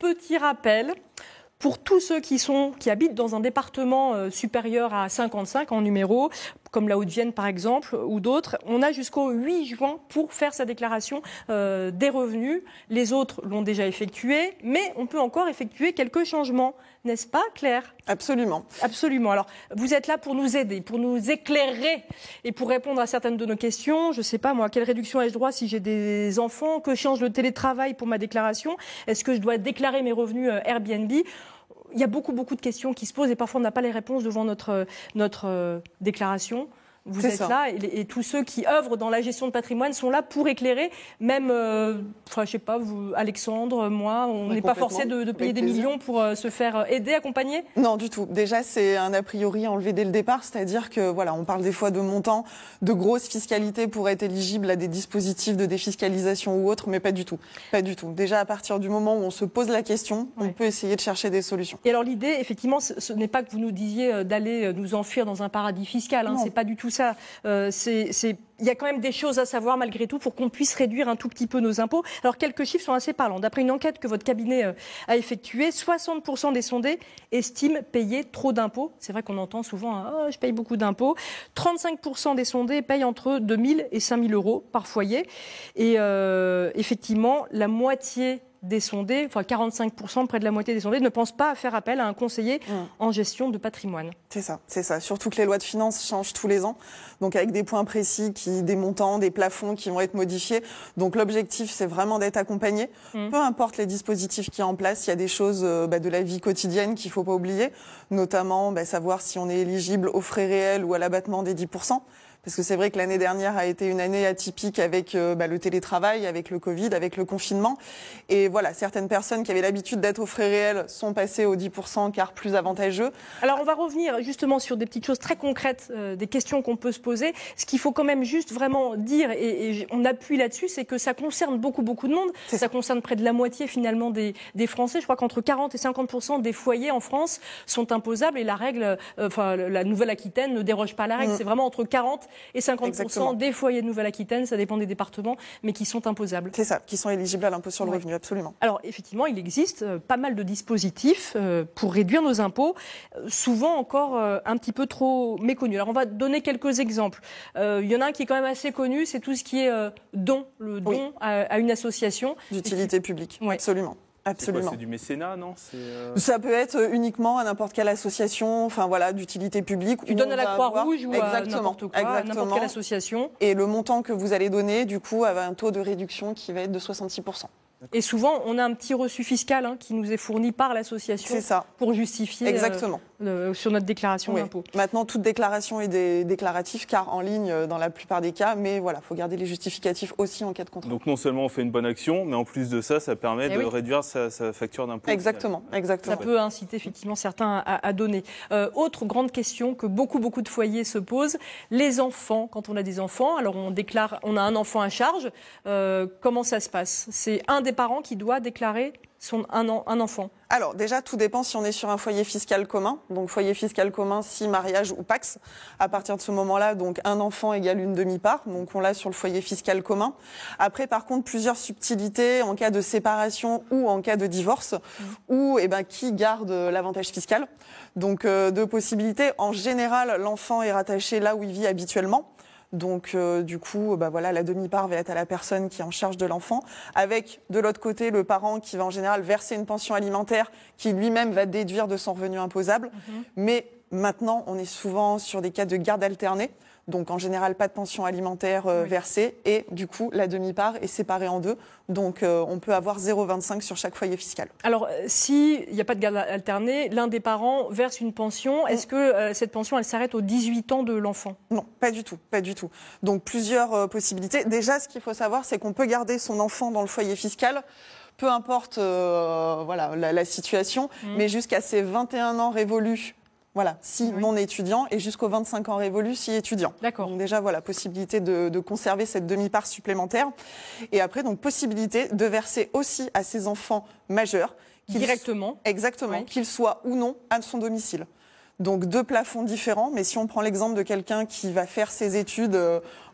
petit rappel. Pour tous ceux qui habitent dans un département supérieur à 55 en numéro, comme la Haute-Vienne par exemple, ou d'autres, on a jusqu'au 8 juin pour faire sa déclaration des revenus. Les autres l'ont déjà effectué, mais on peut encore effectuer quelques changements. N'est-ce pas, Claire ? Absolument. Absolument. Alors, vous êtes là pour nous aider, pour nous éclairer et pour répondre à certaines de nos questions. Je ne sais pas, moi, à quelle réduction ai-je droit si j'ai des enfants ? Que change le télétravail pour ma déclaration ? Est-ce que je dois déclarer mes revenus Airbnb ? Il y a beaucoup de questions qui se posent et parfois on n'a pas les réponses devant notre déclaration. Vous êtes là et tous ceux qui œuvrent dans la gestion de patrimoine sont là pour éclairer. Même, je sais pas, vous, Alexandre, moi, on n'est pas forcé de payer des millions pour se faire aider, accompagner ? Non, du tout. Déjà, c'est un a priori enlevé dès le départ, c'est-à-dire que voilà, on parle des fois de montants, de grosses fiscalités pour être éligible à des dispositifs de défiscalisation ou autres, mais pas du tout. Pas du tout. Déjà, à partir du moment où on se pose la question, on peut essayer de chercher des solutions. Et alors l'idée, effectivement, ce n'est pas que vous nous disiez d'aller nous enfuir dans un paradis fiscal. Hein, c'est pas du tout ça. Il y a quand même des choses à savoir malgré tout pour qu'on puisse réduire un tout petit peu nos impôts. Alors quelques chiffres sont assez parlants. D'après une enquête que votre cabinet a effectuée, 60% des sondés estiment payer trop d'impôts. C'est vrai qu'on entend souvent « je paye beaucoup d'impôts ». 35% des sondés payent entre 2 000 et 5 000 euros par foyer. Et effectivement, la moitié des sondés, enfin 45%, près de la moitié des sondés, ne pensent pas à faire appel à un conseiller en gestion de patrimoine. C'est ça. Surtout que les lois de finances changent tous les ans, donc avec des points précis, des montants, des plafonds qui vont être modifiés. Donc l'objectif, c'est vraiment d'être accompagné. Peu importe les dispositifs qui sont en place, il y a des choses de la vie quotidienne qu'il ne faut pas oublier, notamment savoir si on est éligible aux frais réels ou à l'abattement des 10%. Parce que c'est vrai que l'année dernière a été une année atypique avec le télétravail, avec le Covid, avec le confinement. Et voilà, certaines personnes qui avaient l'habitude d'être aux frais réels sont passées aux 10% car plus avantageux. Alors on va revenir justement sur des petites choses très concrètes, des questions qu'on peut se poser. Ce qu'il faut quand même juste vraiment dire, et on appuie là-dessus, c'est que ça concerne beaucoup de monde. Ça concerne près de la moitié finalement des Français. Je crois qu'entre 40 et 50% des foyers en France sont imposables et la règle, la Nouvelle-Aquitaine ne déroge pas à la règle. C'est vraiment entre 40 et 50% des foyers de Nouvelle-Aquitaine, ça dépend des départements, mais qui sont imposables. C'est ça, qui sont éligibles à l'impôt sur le revenu, absolument. Alors effectivement, il existe pas mal de dispositifs pour réduire nos impôts, souvent encore un petit peu trop méconnus. Alors on va donner quelques exemples. Il y en a un qui est quand même assez connu, c'est tout ce qui est don, le don à une association. D'utilité publique, absolument. Absolument. C'est du mécénat, non ? Ça peut être uniquement à n'importe quelle association, d'utilité publique. Tu donnes à la Croix-Rouge ou à n'importe quoi, à n'importe quelle association. Et le montant que vous allez donner, du coup, a un taux de réduction qui va être de 66%. Et souvent, on a un petit reçu fiscal qui nous est fourni par l'association pour justifier sur notre déclaration d'impôt. Maintenant, toute déclaration est déclarative, car en ligne dans la plupart des cas, mais voilà, il faut garder les justificatifs aussi en cas de contrôle. Donc non seulement on fait une bonne action, mais en plus de ça, ça permet de réduire sa facture d'impôt. Exactement. Ça peut inciter effectivement certains à donner. Autre grande question que beaucoup de foyers se posent, les enfants, quand on a des enfants, alors on a un enfant à charge, comment ça se passe ? C'est un des parents qui doit déclarer un enfant. Alors déjà, tout dépend si on est sur un foyer fiscal commun. Donc foyer fiscal commun, si mariage ou Pacs. À partir de ce moment-là, donc un enfant égale une demi-part. Donc on l'a sur le foyer fiscal commun. Après, par contre, plusieurs subtilités en cas de séparation ou en cas de divorce, ou qui garde l'avantage fiscal. Donc deux possibilités. En général, l'enfant est rattaché là où il vit habituellement. Donc, du coup, la demi-part va être à la personne qui est en charge de l'enfant, avec de l'autre côté le parent qui va en général verser une pension alimentaire qui lui-même va déduire de son revenu imposable. Mais maintenant, on est souvent sur des cas de garde alternée. Donc, en général, pas de pension alimentaire versée. Et du coup, la demi-part est séparée en deux. Donc, on peut avoir 0,25 sur chaque foyer fiscal. Alors, s'il n'y a pas de garde alternée, l'un des parents verse une pension. Est-ce que cette pension, elle s'arrête aux 18 ans de l'enfant ? Non, pas du tout. Donc, plusieurs possibilités. Déjà, ce qu'il faut savoir, c'est qu'on peut garder son enfant dans le foyer fiscal, peu importe la situation, mais jusqu'à ses 21 ans révolus. Voilà, si non étudiant, et jusqu'aux 25 ans révolus si étudiant. D'accord. Donc déjà, possibilité de conserver cette demi-part supplémentaire. Et après, donc, possibilité de verser aussi à ses enfants majeurs. Directement. Exactement, qu'ils soient ou non à son domicile. Donc 2 plafonds différents, mais si on prend l'exemple de quelqu'un qui va faire ses études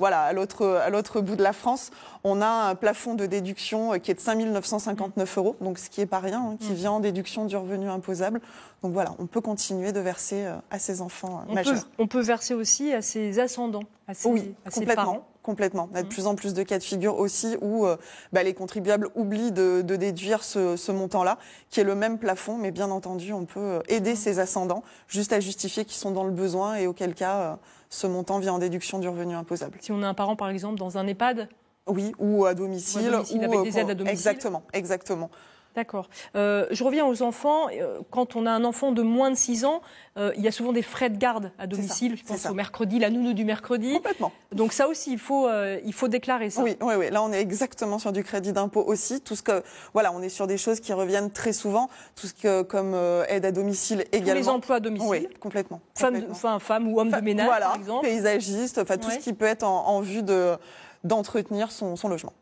à l'autre bout de la France, on a un plafond de déduction qui est de 5 959 €, donc ce qui n'est pas rien, qui vient en déduction du revenu imposable. Donc voilà, on peut continuer de verser à ses enfants majeurs. On peut verser aussi à ses ascendants, à ses parents. Complètement. On a de plus en plus de cas de figure aussi où les contribuables oublient de déduire ce montant-là, qui est le même plafond, mais bien entendu, on peut aider ses ascendants juste à justifier qu'ils sont dans le besoin et auquel cas ce montant vient en déduction du revenu imposable. Si on a un parent, par exemple, dans un EHPAD ? Oui, ou à domicile. Avec des aides à domicile. Exactement. D'accord. Je reviens aux enfants. Quand on a un enfant de moins de 6 ans, il y a souvent des frais de garde à domicile. Je pense au mercredi, la nounou du mercredi. Complètement. Donc ça aussi, il faut déclarer ça. Oui. Là, on est exactement sur du crédit d'impôt aussi. On est sur des choses qui reviennent très souvent. Tout ce que comme aide à domicile également. Tous les emplois à domicile. Oui, complètement. Femme ou homme de ménage, par exemple. Paysagiste, tout ce qui peut être en vue d'entretenir son logement.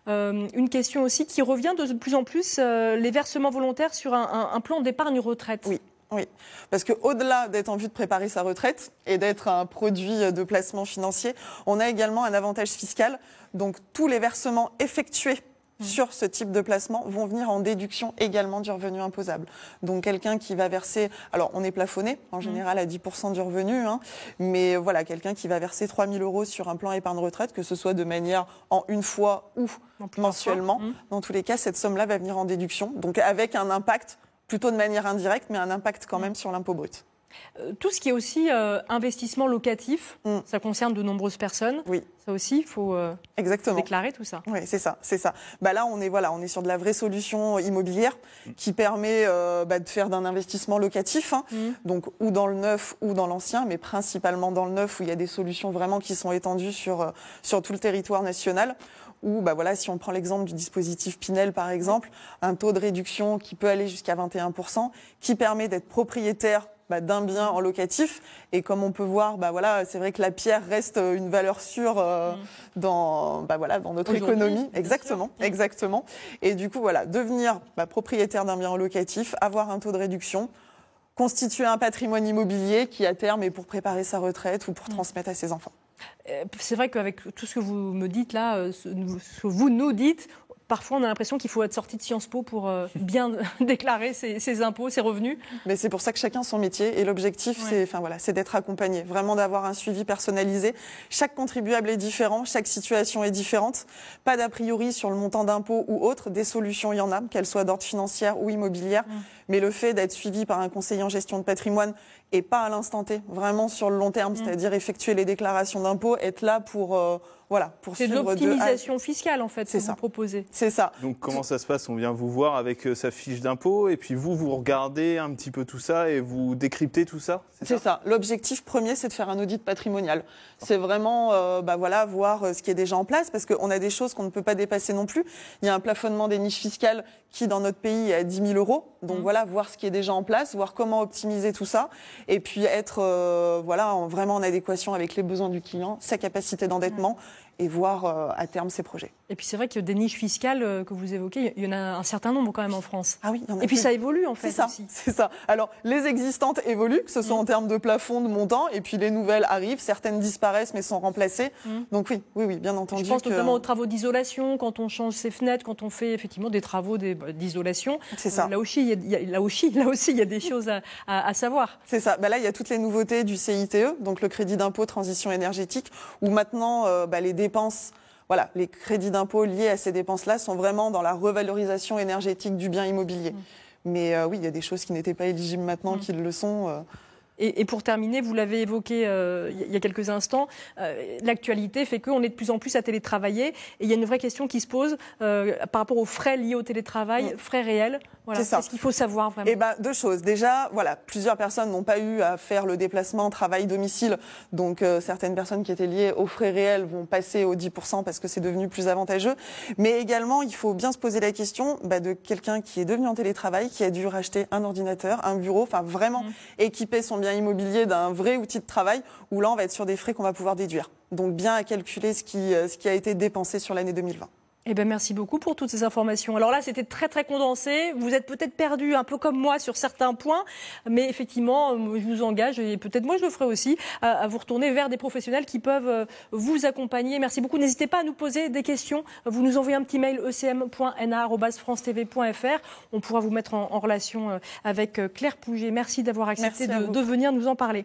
Une question aussi qui revient de plus en plus, les versements volontaires sur un plan d'épargne retraite. Oui, parce qu'au-delà d'être en vue de préparer sa retraite et d'être un produit de placement financier, on a également un avantage fiscal. Donc tous les versements effectués sur ce type de placement vont venir en déduction également du revenu imposable. Donc quelqu'un qui va verser, alors on est plafonné en général à 10% du revenu, mais voilà, quelqu'un qui va verser 3 000 € sur un plan épargne retraite, que ce soit de manière en une fois ou mensuellement, dans tous les cas, cette somme-là va venir en déduction, donc avec un impact plutôt de manière indirecte, mais un impact quand même sur l'impôt brut. Tout ce qui est aussi investissement locatif, ça concerne de nombreuses personnes. Oui. Ça aussi, il faut déclarer tout ça. Oui, c'est ça. Là, on est sur de la vraie solution immobilière qui permet de faire d'un investissement locatif, donc ou dans le neuf ou dans l'ancien, mais principalement dans le neuf où il y a des solutions vraiment qui sont étendues sur tout le territoire national. Ou si on prend l'exemple du dispositif Pinel par exemple, un taux de réduction qui peut aller jusqu'à 21%, qui permet d'être propriétaire d'un bien en locatif. Et comme on peut voir, c'est vrai que la pierre reste une valeur sûre dans notre économie. Exactement. Et du coup, devenir propriétaire d'un bien en locatif, avoir un taux de réduction, constituer un patrimoine immobilier qui, à terme, est pour préparer sa retraite ou pour transmettre à ses enfants. C'est vrai qu'avec tout ce que vous me dites là, ce que vous nous dites, parfois on a l'impression qu'il faut être sorti de Sciences Po pour bien déclarer ses impôts, ses revenus. Mais c'est pour ça que chacun son métier et l'objectif c'est d'être accompagné, vraiment d'avoir un suivi personnalisé. Chaque contribuable est différent, chaque situation est différente. Pas d'a priori sur le montant d'impôt ou autre, des solutions il y en a, qu'elles soient d'ordre financière ou immobilière. Mais le fait d'être suivi par un conseiller en gestion de patrimoine et pas à l'instant T, vraiment sur le long terme, c'est-à-dire effectuer les déclarations d'impôts, être là pour c'est de l'optimisation fiscale, en fait, que vous proposez. C'est ça. Donc, comment ça se passe? On vient vous voir avec sa fiche d'impôt et puis vous regardez un petit peu tout ça et vous décryptez tout ça? C'est ça. L'objectif premier, c'est de faire un audit patrimonial. C'est vraiment voir ce qui est déjà en place parce qu'on a des choses qu'on ne peut pas dépasser non plus. Il y a un plafonnement des niches fiscales qui, dans notre pays, est à 10 000 €. Donc, voir ce qui est déjà en place, voir comment optimiser tout ça et puis être vraiment en adéquation avec les besoins du client, sa capacité d'endettement. Et voir à terme ses projets. Et puis c'est vrai que des niches fiscales que vous évoquez, il y en a un certain nombre quand même en France. Ah oui, il y en a. Et puis ça évolue en fait aussi. C'est ça. Alors les existantes évoluent, que ce soit en termes de plafond, de montant, et puis les nouvelles arrivent, certaines disparaissent mais sont remplacées. Donc oui, bien entendu. Je pense notamment aux travaux d'isolation, quand on change ses fenêtres, quand on fait effectivement des travaux d'isolation. C'est ça. Là aussi, il y a des choses à savoir. C'est ça. Là, il y a toutes les nouveautés du CITE, donc le crédit d'impôt transition énergétique, où maintenant les dépenses, les crédits d'impôt liés à ces dépenses-là sont vraiment dans la revalorisation énergétique du bien immobilier. Mais oui, il y a des choses qui n'étaient pas éligibles maintenant qui le sont. Et pour terminer, vous l'avez évoqué il y a quelques instants, l'actualité fait qu'on est de plus en plus à télétravailler. Et il y a une vraie question qui se pose par rapport aux frais liés au télétravail, frais réels. Voilà. Qu'est-ce qu'il faut savoir vraiment? Deux choses. Déjà, plusieurs personnes n'ont pas eu à faire le déplacement travail-domicile. Donc, certaines personnes qui étaient liées aux frais réels vont passer aux 10% parce que c'est devenu plus avantageux. Mais également, il faut bien se poser la question de quelqu'un qui est devenu en télétravail, qui a dû racheter un ordinateur, un bureau, vraiment équiper son bien immobilier d'un vrai outil de travail, où là, on va être sur des frais qu'on va pouvoir déduire. Donc, bien à calculer ce qui a été dépensé sur l'année 2020. Eh ben, merci beaucoup pour toutes ces informations. Alors là, c'était très très condensé. Vous êtes peut-être perdu un peu comme moi sur certains points, mais effectivement, je vous engage, et peut-être moi je le ferai aussi, à vous retourner vers des professionnels qui peuvent vous accompagner. Merci beaucoup. N'hésitez pas à nous poser des questions. Vous nous envoyez un petit mail ecm.na@francetv.fr. On pourra vous mettre en relation avec Claire Pouget. Merci d'avoir accepté de venir nous en parler.